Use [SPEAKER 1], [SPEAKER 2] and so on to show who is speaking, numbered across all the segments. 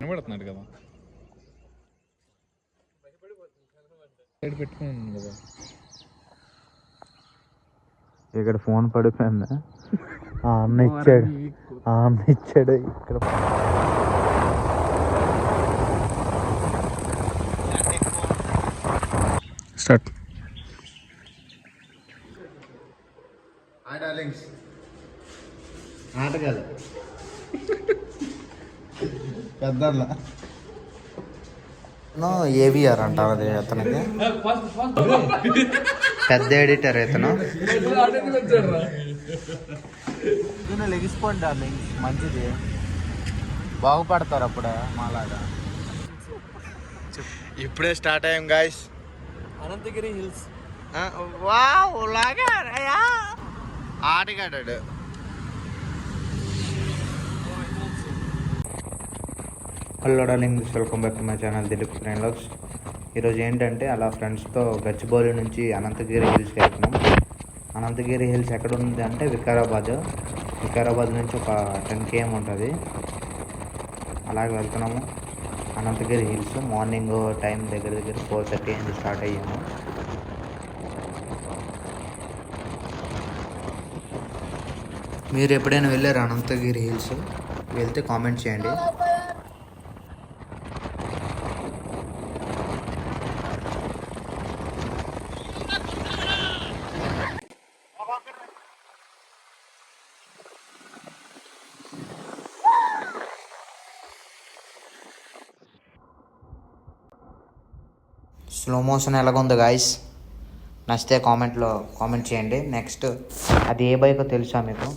[SPEAKER 1] వినబడుతున్నారు కదా, సైడ్ పెట్టుకున్నాను కదా.
[SPEAKER 2] ఇక్కడ ఫోన్ పడిపోయిందా? అన్న ఇచ్చాడు ఇక్కడ.
[SPEAKER 1] స్టార్ట్.
[SPEAKER 2] ఆట కాదు పెద్దర్లా ఏవిఆర్ అంటారు అది అతనికి. పెద్ద ఎడిటర్ ఇతను. లెగిసిపోండి డార్లింగ్, మంచిది, బాగుపడతారు అప్పుడే మాలాగా. ఇప్పుడే స్టార్ట్ అయ్యాం గాయస్.
[SPEAKER 3] అనంతగిరి హిల్స్.
[SPEAKER 2] ఆటగాడాడు. Hello darling, welcome back to my channel Dileep train vlogs. ఈరోజు ఏంటంటే అలా ఫ్రెండ్స్తో గచ్చిబౌలి నుంచి అనంతగిరి హిల్స్కి వెళ్తున్నాం. అనంతగిరి హిల్స్ ఎక్కడ ఉంది అంటే వికారాబాద్ నుంచి ఒక 10 km ఉంటుంది. అలాగే వెళ్తున్నాము అనంతగిరి హిల్స్. మార్నింగ్ టైం దగ్గర 4:30 అయింది స్టార్ట్ అయ్యాము. మీరు ఎప్పుడైనా వెళ్ళారు అనంతగిరి హిల్స్? వెళ్తే కామెంట్ చేయండి. స్లో మోషన్ ఎలాగుంది గాయస్? నచ్చితే కామెంట్ చేయండి. నెక్స్ట్ అది ఏ బైకో తెలుసా మీకు?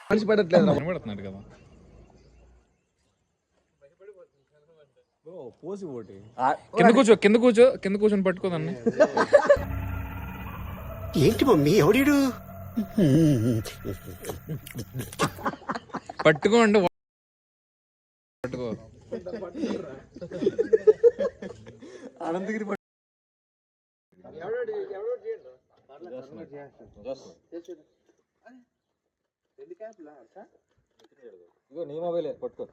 [SPEAKER 1] మనిషి పడట్లేదు, వినబడుతున్నారు కదా.
[SPEAKER 3] పోసి ఓటి
[SPEAKER 1] కింద కూర్చొని పట్టుకోదాన్ని.
[SPEAKER 3] ఏంటి మమ్మీ ఎవడీడు?
[SPEAKER 1] పట్టుకోండి, పట్టుకో.
[SPEAKER 3] అనంతగిరి నీ మొబైల్ పట్టుకో.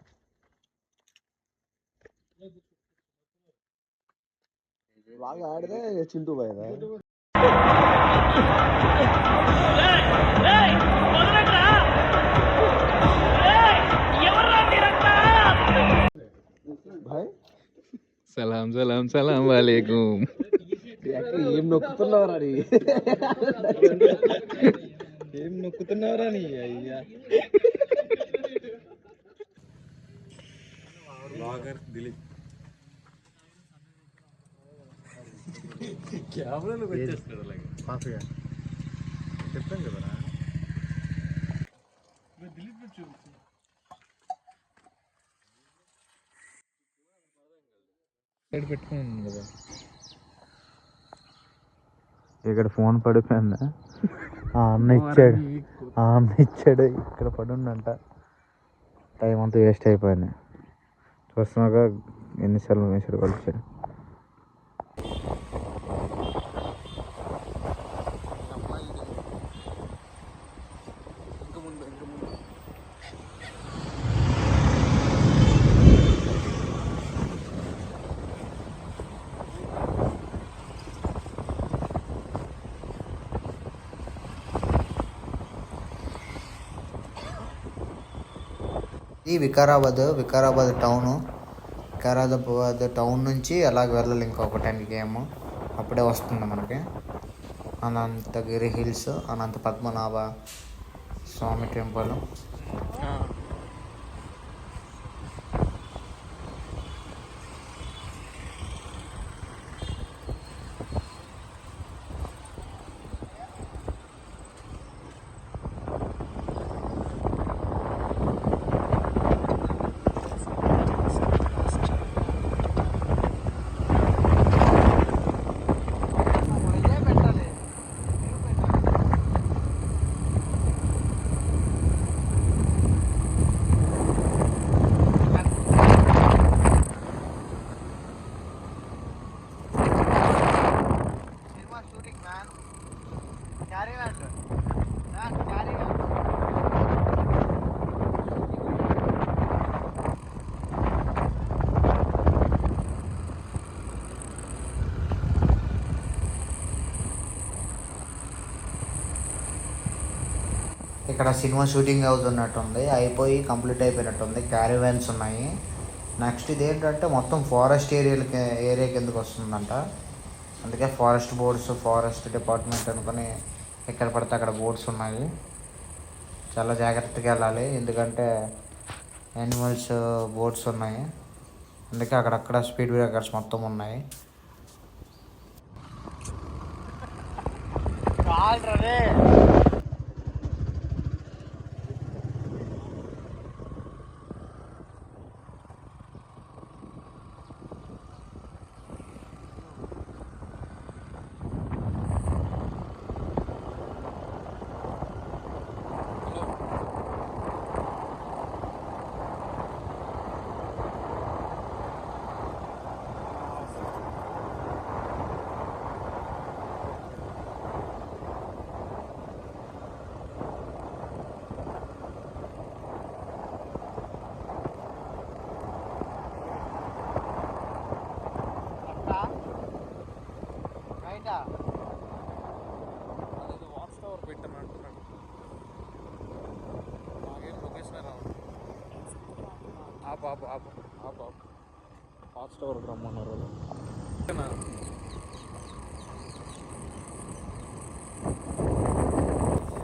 [SPEAKER 3] బాగా ఆడితే చింటూ పోయేదా?
[SPEAKER 1] సలాం వాలేకుం.
[SPEAKER 3] ఏం నొక్కుతున్నావురా నీ? ఏం నొక్కుతున్నావురా నీ? అయ్యా దిలీప్ కెమెరాలోకి వచ్చేస్తాడు అలాగే. కాఫీగా చెప్తాను కదా దిలీప్ చూపించు.
[SPEAKER 1] సైడ్ పెట్టుకున్నాను కదా.
[SPEAKER 2] ఇక్కడ ఫోన్ పడిపోయిందా? అన్న ఇచ్చాడు ఇక్కడ పడుందంట. టైం అంతా వేస్ట్ అయిపోయింది. చూస్తున్నాగా ఎన్నిసార్లు వేసాడు కలిచాడు. ఇది వికారాబాద్ టౌన్ నుంచి అలాగ వెళ్ళాలి ఇంకొక 10 km. అప్పుడే వస్తుంది మనకి అనంతగిరి హిల్స్, అనంత పద్మనాభ స్వామి టెంపుల్. ఇక్కడ సినిమా షూటింగ్ అవుతున్నట్టుంది, అయిపోయి కంప్లీట్ అయిపోయినట్టుంది. క్యారీవ్యాన్స్ ఉన్నాయి. నెక్స్ట్ ఇదేంటంటే మొత్తం ఫారెస్ట్ ఏరియా కిందకి వస్తుందంట. అందుకే ఫారెస్ట్ బోర్డ్స్, ఫారెస్ట్ డిపార్ట్మెంట్ అనుకుని ఎక్కడ పడితే అక్కడ బోర్డ్స్ ఉన్నాయి. చాలా జాగ్రత్తగా వెళ్ళాలి, ఎందుకంటే యానిమల్స్ బోర్డ్స్ ఉన్నాయి. అందుకే అక్కడక్కడ స్పీడ్ బ్రేకర్స్ మొత్తం ఉన్నాయి.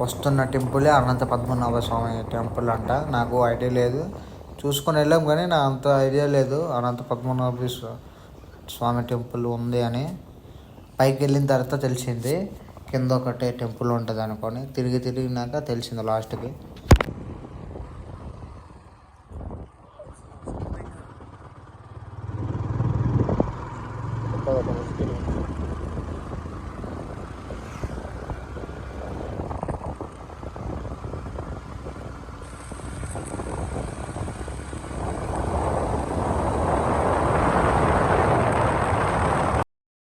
[SPEAKER 2] వస్తున్న టెంపులే అనంత పద్మనాభ స్వామి టెంపుల్ అంట. నాకు ఐడియా లేదు, చూసుకొని వెళ్ళాం కానీ నా అంత ఐడియా లేదు అనంత పద్మనాభ స్వామి టెంపుల్ ఉంది అని. పైకి వెళ్ళిన తర్వాత తెలిసింది కింద ఒకటే టెంపుల్ ఉంటుంది అనుకొని, తిరిగినాక తెలిసింది లాస్ట్కి.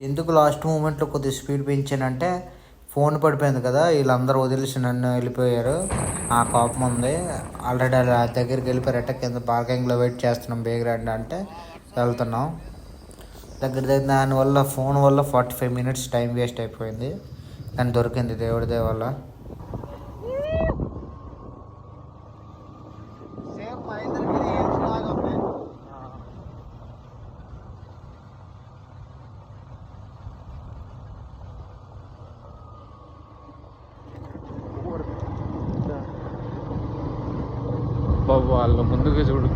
[SPEAKER 2] ఎందుకు లాస్ట్ మూమెంట్లో కొద్దిగా స్పీడ్ పెంచానంటే ఫోన్ పడిపోయింది కదా, వీళ్ళందరూ వదిలేసి నన్ను వెళ్ళిపోయారు. ఆ కోపం ఉంది. ఆల్రెడీ అలా దగ్గరికి వెళ్ళిపోయారట. కింద పార్కింగ్లో వెయిట్ చేస్తున్నాం బేగ్ రండి అంటే వెళ్తున్నాం. దగ్గర దానివల్ల ఫోన్ వల్ల 45 minutes టైం వేస్ట్ అయిపోయింది. కానీ దొరికింది దేవుడి వల్ల.
[SPEAKER 1] బాబు వాళ్ళ ముందుకు చూడు.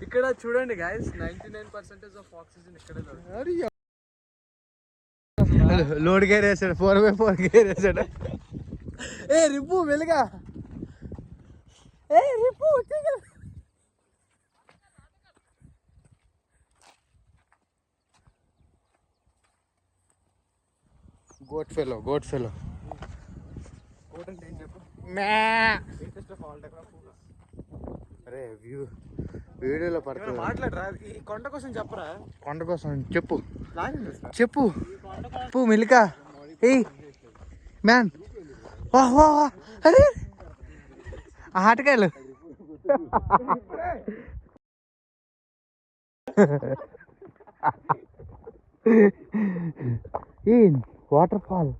[SPEAKER 3] ఇక్కడ చూడండి గైస్, 99% ఆఫ్ ఆక్సిజన్ ఇక్కడే దొరుకుతుంది. లోడ్ గేర్ వేసాడు, 4x4 గేర్ వేసాడు. ఏ రిప్పు వెలుగా, ఏ రిప్పు గోట్ ఫెలో అరే వీడియోలో పడుతుంది. మాట్లాడరా, ఈ కొండ కోసం చెప్పరా. కొండ కోసం చెప్పు మిల్కా. ఏయ్ మ్యాన్, వాహ్ వాహ్ వాహ్. అరే ఆటకాయలు వాటర్ ఫాల్.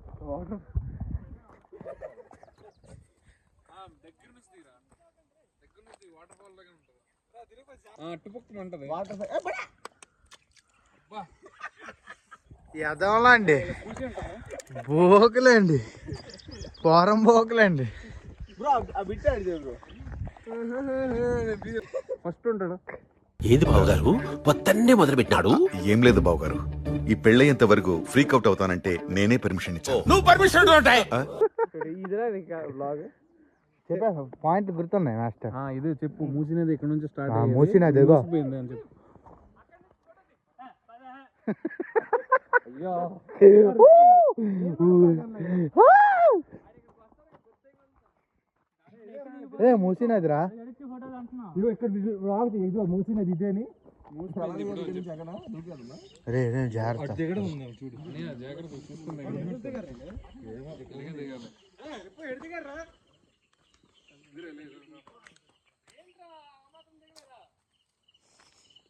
[SPEAKER 3] ఎదవలా అండి, బోకులండి, పోరం బోకులండి. ఫస్ట్ ఉంటాడు.
[SPEAKER 4] ఏది బావగారు పొద్దున్నే మొదలు పెట్టినాడు.
[SPEAKER 5] ఏం లేదు బావగారు, ఈ పెళ్ళయ్యేంత వరకు ఫ్రీక్ అవుట్ అవుతానంటే నేనే పర్మిషన్ ఇచ్చాను.
[SPEAKER 4] నువ్వు పర్మిషన్ ఉంటాయి.
[SPEAKER 3] చెప్పా పాయింట్ గుర్తున్నాయి మాస్టర్.
[SPEAKER 1] ఇది చెప్పు. మూసినది ఇక్కడ నుంచి స్టార్ట్
[SPEAKER 3] మూసినది ఇదిగో.
[SPEAKER 1] అని చెప్పు.
[SPEAKER 3] ఏ మూసినదిరా.
[SPEAKER 1] మూసినది ఇదే అని
[SPEAKER 3] రే రే జాగ్రత్త.
[SPEAKER 1] జాగ్రత్త చూసుకుందా.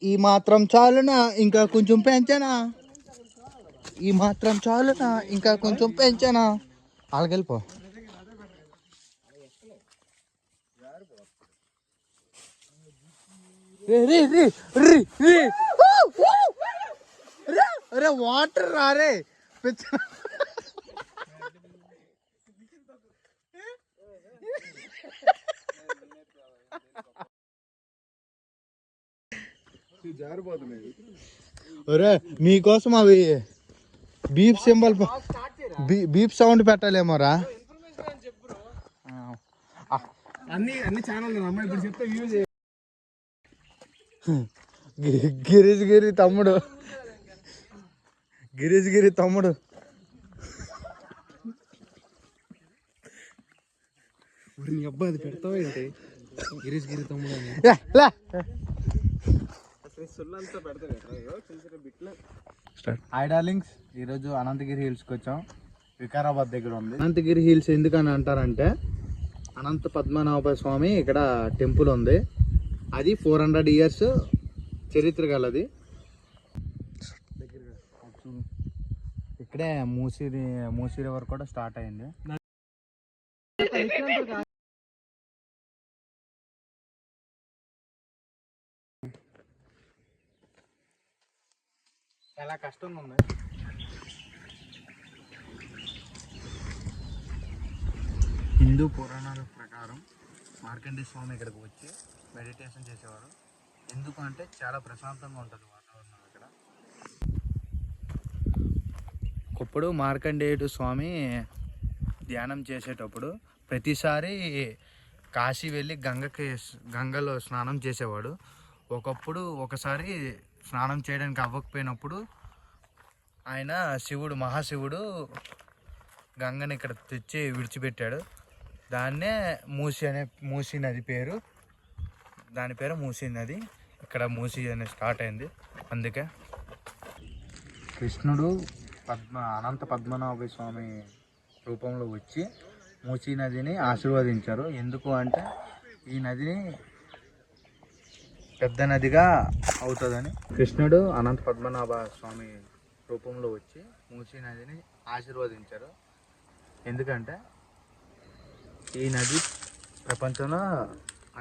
[SPEAKER 3] ఈ మాత్రం చాలునా ఇంకా కొంచెం పెంచనా, ఈ మాత్రం చాలునా ఇంకా కొంచెం పెంచనా. అలాగెళ్ళిపో. అరే వాటర్ రారే పెంచ. ఒరే మీకోసం అవి బీప్ సింబల్ బీప్ సౌండ్ పెట్టాలేమోరా.
[SPEAKER 1] అన్ని ఛానల్ అమ్మాయి ఇప్పుడు చెప్తే యూజ్
[SPEAKER 3] గిరీష్ గిరి తమ్ముడు, గిరీష్ గిరి తమ్ముడు.
[SPEAKER 1] నీ అబ్బాయి అది పెడతావా ఏంటి? గిరీష్ గిరి తమ్ముడు అని
[SPEAKER 3] హాయ్ డార్లింగ్స్, ఈరోజు అనంతగిరి హిల్స్కి వచ్చాం. వికారాబాద్ దగ్గర ఉంది. అనంతగిరి హిల్స్ ఎందుకని అంటారంటే అనంత పద్మనాభ స్వామి ఇక్కడ టెంపుల్ ఉంది. అది 400 years చరిత్ర గలది. ఇక్కడే మూసీ రివర్ కూడా స్టార్ట్ అయింది. చాలా కష్టంగా ఉంది. హిందూ పురాణాల ప్రకారం మార్కండేయ స్వామి ఇక్కడికి వచ్చి మెడిటేషన్ చేసేవారు. ఎందుకు అంటే చాలా ప్రశాంతంగా ఉంటుంది వాతావరణం ఇక్కడ. ఒకప్పుడు మార్కండేయుడు స్వామి ధ్యానం చేసేటప్పుడు ప్రతిసారి కాశీ వెళ్ళి గంగలో స్నానం చేసేవాడు. ఒకసారి స్నానం చేయడానికి అవ్వకపోయినప్పుడు ఆయన మహాశివుడు గంగని ఇక్కడ తెచ్చి విడిచిపెట్టాడు. దాన్నే మూసీ నది పేరు. దాని పేరు మూసీ నది. ఇక్కడ మూసీ అనేది స్టార్ట్ అయింది. అందుకే కృష్ణుడు అనంత పద్మనాభ స్వామి రూపంలో వచ్చి మూసీ నదిని ఆశీర్వదించారు. ఎందుకు అంటే ఈ నదిని పెద్ద నదిగా అవుతుందని. కృష్ణుడు అనంత పద్మనాభ స్వామి రూపంలో వచ్చి మూసీ నదిని ఆశీర్వదించారు. ఎందుకంటే ఈ నది ప్రపంచంలో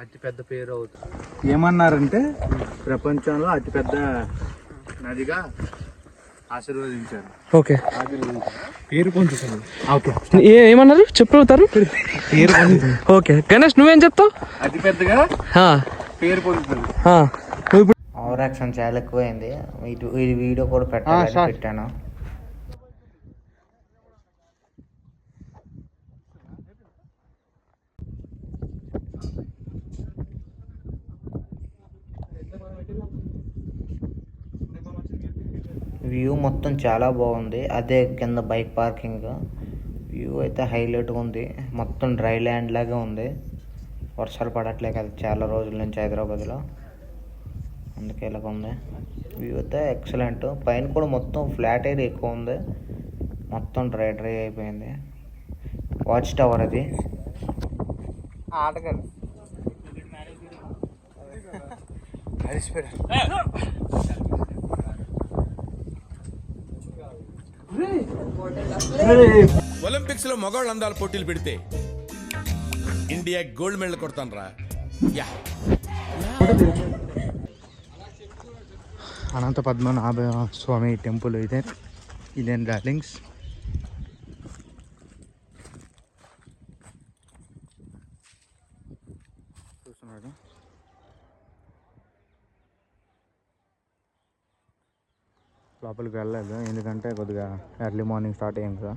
[SPEAKER 3] అతిపెద్ద పేరు అవుతుంది. ఏమన్నారంటే ప్రపంచంలో అతిపెద్ద నదిగా ఆశీర్వదించారు.
[SPEAKER 1] ఓకే పేరు పొందుతుంది. ఓకే ఏమన్నారు చెప్పుతారు? ఓకే గణేష్ నువ్వేం చెప్తావు?
[SPEAKER 3] అతిపెద్దగా పేరు పొందుతుంది.
[SPEAKER 2] ఓవర్ యాక్షన్ చాలా ఎక్కువైంది. ఈ వీడియో కూడా పెట్టాను. వ్యూ మొత్తం చాలా బాగుంది. అదే కింద బైక్ పార్కింగ్. వ్యూ అయితే హైలైట్గా ఉంది. మొత్తం డ్రై ల్యాండ్ లాగా ఉంది. వర్షాలు పడట్లే కదా చాలా రోజుల నుంచి హైదరాబాద్లో, అందుకే ఇలాగ ఉంది. వ్యూ అయితే ఎక్సలెంట్. పైన కూడా మొత్తం ఫ్లాట్ ఏరియా ఎక్కువ ఉంది. మొత్తం డ్రై అయిపోయింది. వాచ్ టవర్ అది. ఆటగాడు
[SPEAKER 4] ఒలింపిక్స్ లో మగవాళ్ళు అందాల పోటీలు పెడితే ఇండియా గోల్డ్ మెడల్ కొడతాను రా.
[SPEAKER 3] అనంత పద్మనాభ స్వామి టెంపుల్ ఇదే డార్లింగ్స్. లోపలికి వెళ్ళలేదు ఎందుకంటే కొద్దిగా ఎర్లీ మార్నింగ్ స్టార్ట్ అయ్యాం కదా.